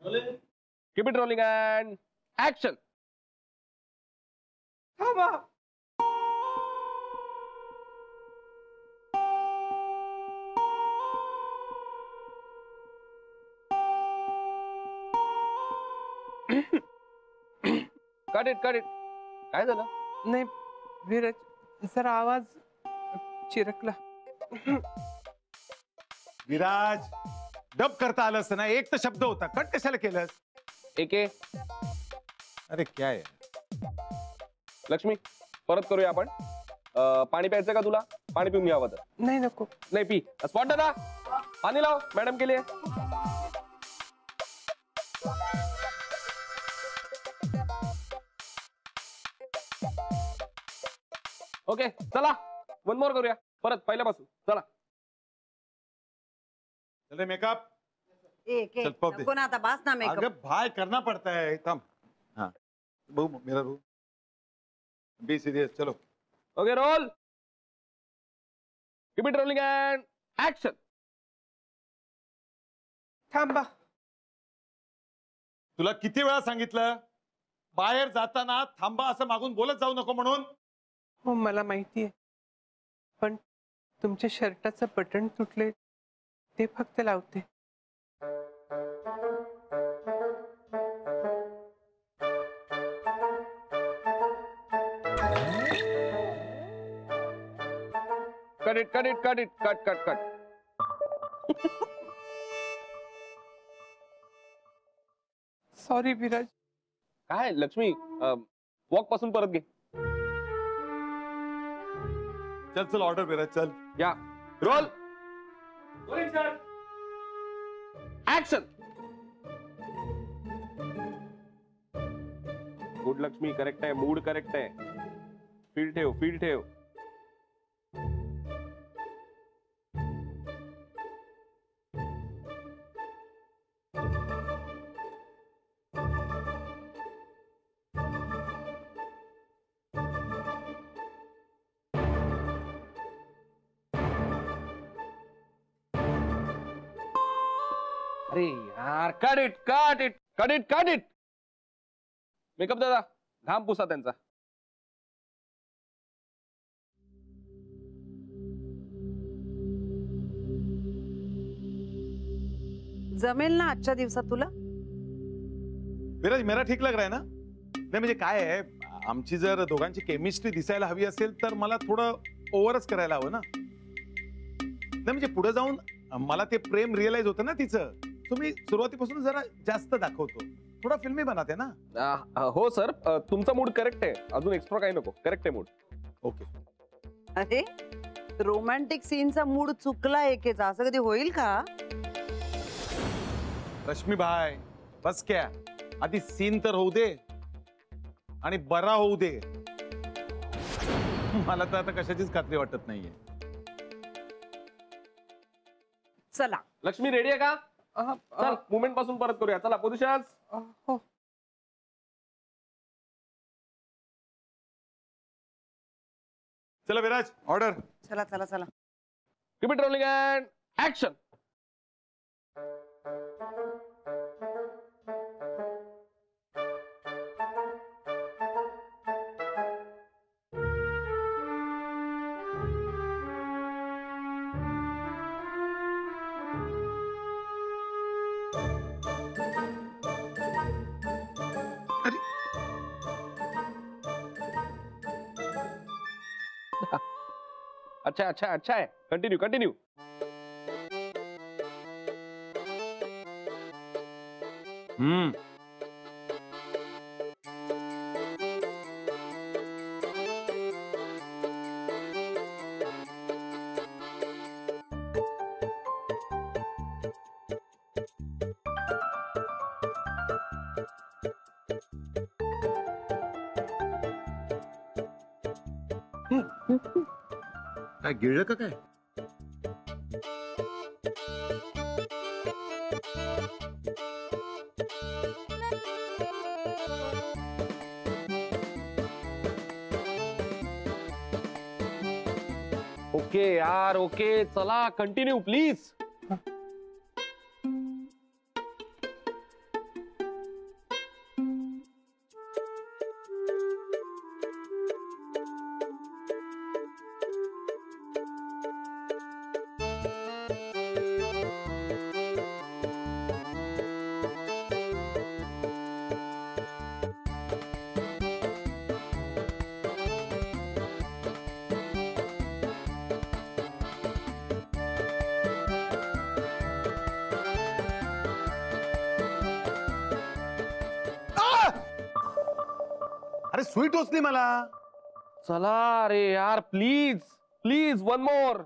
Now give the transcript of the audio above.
Keep it rolling and action. थांबा. Cut it, cut it. काय झालं? नाही विराज जरा आवाज चिरकला. विराज डब करता आलं असतं ना, एक तर शब्द होता, कट कशाला केलंस? एके अरे काय लक्ष्मी परत करूया आपण. पाणी प्यायचं का तुला? पाणी पिऊन घ्यावं तर. नाही नको. नाही पी. स्पॉट दादा पाणी लाव मॅडम के लिए. ओके चला वन मोर करूया परत पहिल्यापासून. चला चल मेकअप. एक चल, पॉप दे. नको ना आता बास ना मेकअप. अगं भाई करना पड़ता है. थम हाँ बहू मेरा रू बी सीरियस. चलो okay roll. Keep it rolling and action. थांबा. तुला किती वेळा सांगितलं बाहेर जाताना थांबा असं मागून बोलत जाऊ नको म्हणून. हो मला माहिती आहे, पण तुमच्या शर्टाचं बटन तुटले ते फक्त लावते. Cut it cut it cut it cut cut cut. Sorry Viraj. काय लक्ष्मी वॉक पासून परत घे. चल चल ऑर्डर विराज चल. या roll action. Good Lakshmi correct आहे. मूड करेक्ट आहे. फील ठेव फील ठेव. अरे यार cut it cut it cut it cut it. Makeup दादा घाम पुसा त्यांचा. जमेल ना आजच्या दिवसात तुला? विराज मेरा ठीक लग रहा है ना? नाही म्हणजे काय आहे, आमची जर दोघांची केमिस्ट्री दिसायला हवी असेल तर मला थोडं ओव्हरच करायला हवं ना. नाही म्हणजे पुढे जाऊन मला ते प्रेम रिअलाइज होतं ना तिचं. तुम्ही सुरुवातीपासून जरा जास्त दाखवतो, थोडा फिल्मी बनाते ना. हो सर तुमचा मूड करेक्ट आहे. अजून एक्स्ट्रा काही नको. करेक्ट आहे मूड. ओके. अरे रोमॅन्टिक सीनचा मूड चुकला एकेचा, असं कधी होईल का? रश्मी भाई बस क्या, आधी सीन तर होऊ दे आणि बरा होऊ दे. मला तर आता कशाचीच खात्री वाटत नाहीये. चला लक्ष्मी रेडी आहे का? चल मुवमेंट पासून परत करूया. चला पोझिशन. हो चला विराज ऑर्डर. चला चला चला. Keep it rolling and action. अच्छा अच्छा अच्छा है. Continue continue. काय गिळलं का काय? ओके यार ओके. चला कंटिन्यू प्लीज. अरे सुई टोचली मला. चला अरे यार, प्लीज प्लीज वन मोर.